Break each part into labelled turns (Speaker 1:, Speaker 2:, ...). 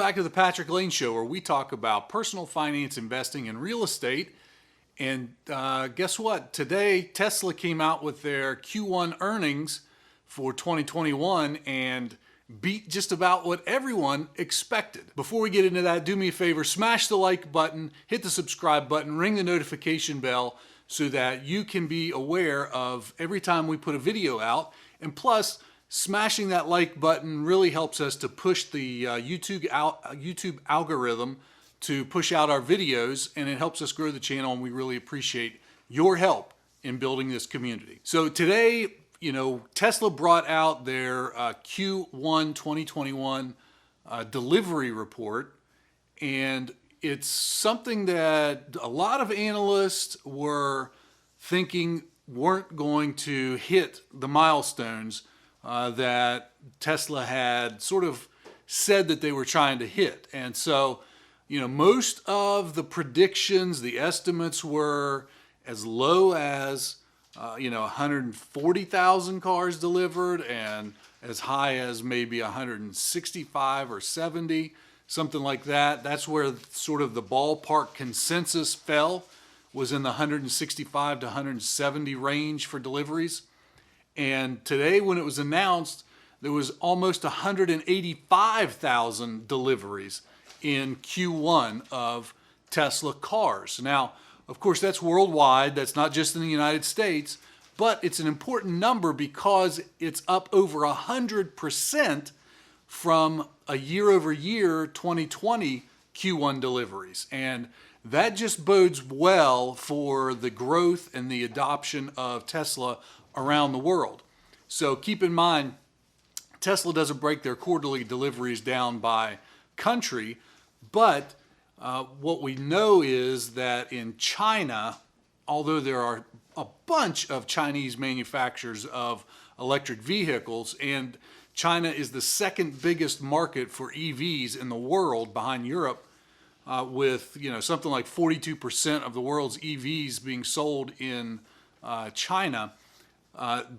Speaker 1: back to the Patrick Lane Show, where we talk about personal finance, investing, and real estate. And guess what? Today, Tesla came out with their Q1 earnings for 2021 and beat just about what everyone expected. Before we get into that, do me a favor, smash the like button, hit the subscribe button, ring the notification bell so that you can be aware of every time we put a video out. And plus, smashing that like button really helps us to push the YouTube algorithm to push out our videos, and it helps us grow the channel, and we really appreciate your help in building this community. So today, Tesla brought out their Q1 2021 delivery report, and it's something that a lot of analysts were thinking weren't going to hit the milestones that Tesla had sort of said that they were trying to hit. And so, most of the predictions, the estimates were as low as, 140,000 cars delivered and as high as maybe 165 or 70, something like that. That's where sort of the ballpark consensus fell, was in the 165 to 170 range for deliveries. And today, when it was announced, there was almost 185,000 deliveries in Q1 of Tesla cars. Now, of course, that's worldwide. That's not just in the United States, but it's an important number because it's up over 100% from a year-over-year 2020 Q1 deliveries. And that just bodes well for the growth and the adoption of Tesla around the world. So keep in mind, Tesla doesn't break their quarterly deliveries down by country, but what we know is that in China, although there are a bunch of Chinese manufacturers of electric vehicles, and China is the second biggest market for EVs in the world behind Europe, with something like 42% of the world's EVs being sold in China.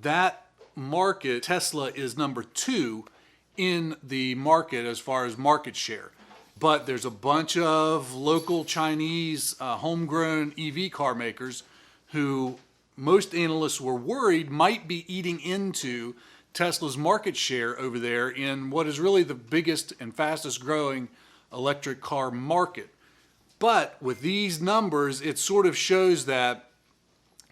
Speaker 1: That market, Tesla is number 2 in the market as far as market share. But there's a bunch of local Chinese homegrown EV car makers who most analysts were worried might be eating into Tesla's market share over there in what is really the biggest and fastest growing electric car market. But with these numbers, it sort of shows that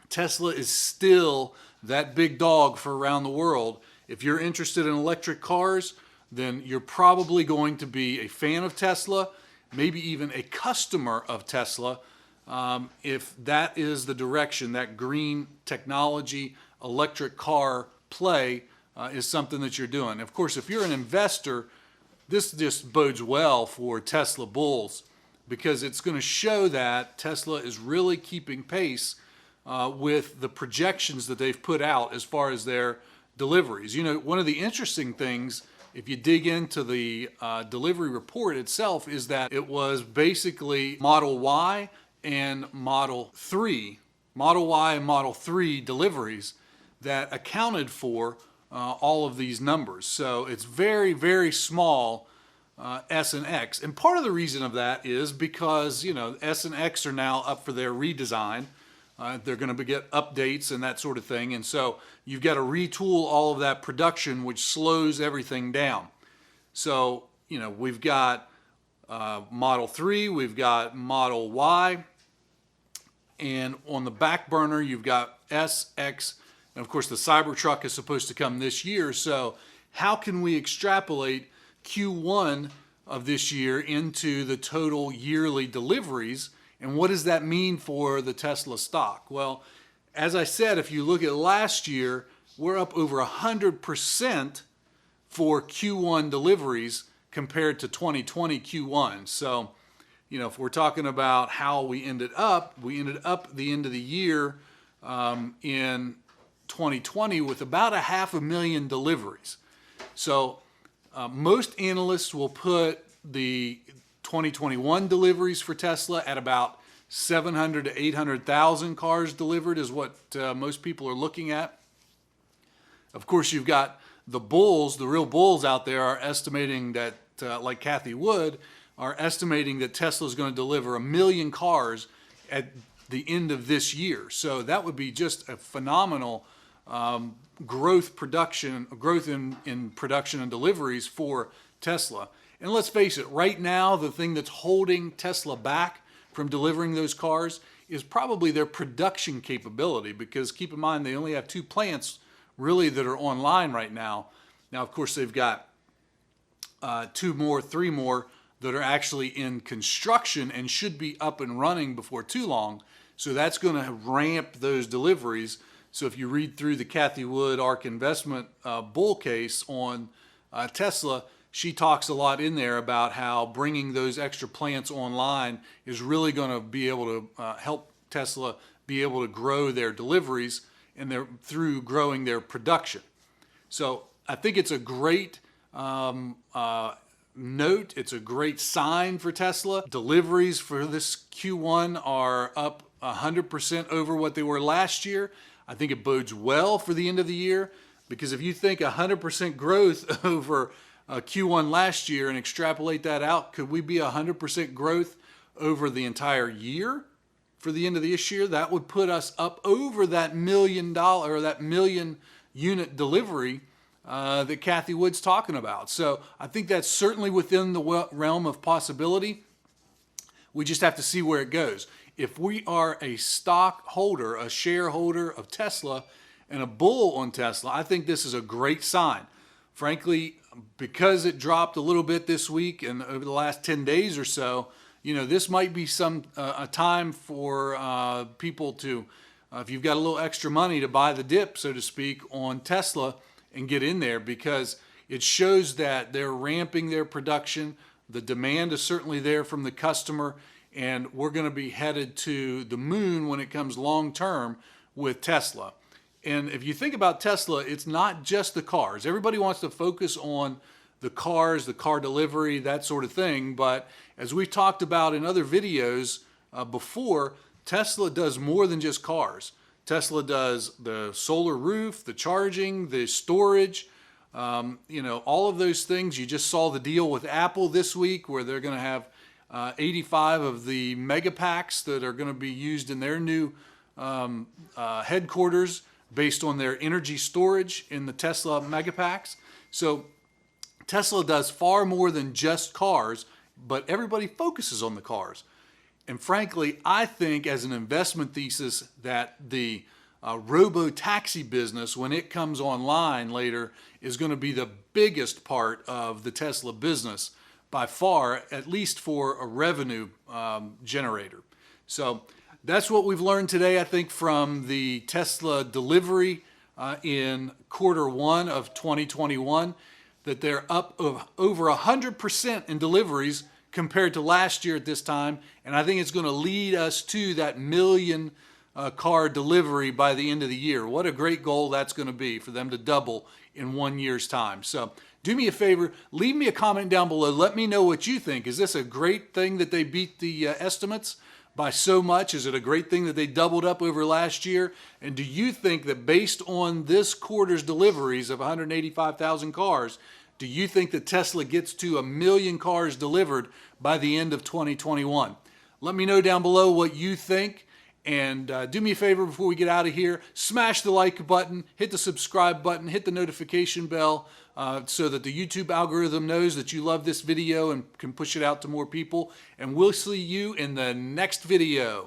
Speaker 1: Tesla is still that big dog for around the world. If you're interested in electric cars, then you're probably going to be a fan of Tesla, maybe even a customer of Tesla, if that is the direction, that green technology electric car play is something that you're doing. Of course, if you're an investor, this just bodes well for Tesla bulls, because it's going to show that Tesla is really keeping pace with the projections that they've put out as far as their deliveries. One of the interesting things, if you dig into the delivery report itself, is that it was basically Model Y and Model 3, Model Y and Model 3 deliveries that accounted for all of these numbers. So it's very, very small S and X. And part of the reason of that is because, S and X are now up for their redesign. They're going to get updates and that sort of thing. And so you've got to retool all of that production, which slows everything down. So, we've got Model 3, we've got Model Y, and on the back burner, you've got S, X, and of course the Cybertruck is supposed to come this year. So how can we extrapolate Q1 of this year into the total yearly deliveries? And what does that mean for the Tesla stock? Well, as I said, if you look at last year, we're up over 100% for Q1 deliveries compared to 2020 Q1. So, if we're talking about how we ended up the end of the year in 2020 with about 500,000 deliveries. So most analysts will put the 2021 deliveries for Tesla at about 700 to 800,000 cars delivered is what most people are looking at. Of course, you've got the bulls, the real bulls out there are estimating that like Kathy Wood, are estimating that Tesla is going to deliver 1 million cars at the end of this year. So that would be just a phenomenal growth in production and deliveries for Tesla. And let's face it, right now, the thing that's holding Tesla back from delivering those cars is probably their production capability, because keep in mind, they only have 2 plants really that are online right now. Now, of course, they've got 3 more that are actually in construction and should be up and running before too long. So that's going to ramp those deliveries. So if you read through the Kathy Wood ARK Investment bull case on Tesla, she talks a lot in there about how bringing those extra plants online is really going to be able to help Tesla be able to grow their deliveries and through growing their production. So I think it's a great note. It's a great sign for Tesla. Deliveries for this Q1 are up 100% over what they were last year. I think it bodes well for the end of the year, because if you think 100% growth over Q1 last year and extrapolate that out, could we be 100% growth over the entire year for the end of this year? That would put us up over that $1 million or that 1 million unit delivery that Kathy Wood's talking about. So I think that's certainly within the realm of possibility. We just have to see where it goes. If we are a stockholder, a shareholder of Tesla, and a bull on Tesla, I think this is a great sign. Frankly, because it dropped a little bit this week and over the last 10 days or so, this might be a time for people to, if you've got a little extra money, to buy the dip, so to speak, on Tesla and get in there, because it shows that they're ramping their production. The demand is certainly there from the customer, and we're going to be headed to the moon when it comes long term with Tesla. And if you think about Tesla, it's not just the cars. Everybody wants to focus on the cars, the car delivery, that sort of thing. But as we've talked about in other videos before, Tesla does more than just cars. Tesla does the solar roof, the charging, the storage, all of those things. You just saw the deal with Apple this week, where they're going to have 85 of the mega packs that are going to be used in their new headquarters, based on their energy storage in the Tesla Megapacks. So Tesla does far more than just cars, but everybody focuses on the cars. And frankly, I think as an investment thesis that the robo-taxi business, when it comes online later, is going to be the biggest part of the Tesla business by far, at least for a revenue generator. So that's what we've learned today, I think, from the Tesla delivery in Q1 of 2021, that they're up over 100% in deliveries compared to last year at this time. And I think it's going to lead us to that 1 million car delivery by the end of the year. What a great goal that's going to be for them to double in 1 year's time. So do me a favor, leave me a comment down below. Let me know what you think. Is this a great thing that they beat the estimates by so much? Is it a great thing that they doubled up over last year? And do you think that based on this quarter's deliveries of 185,000 cars, do you think that Tesla gets to 1 million cars delivered by the end of 2021? Let me know down below what you think. And do me a favor before we get out of here, smash the like button, hit the subscribe button, hit the notification bell so that the YouTube algorithm knows that you love this video and can push it out to more people. And we'll see you in the next video.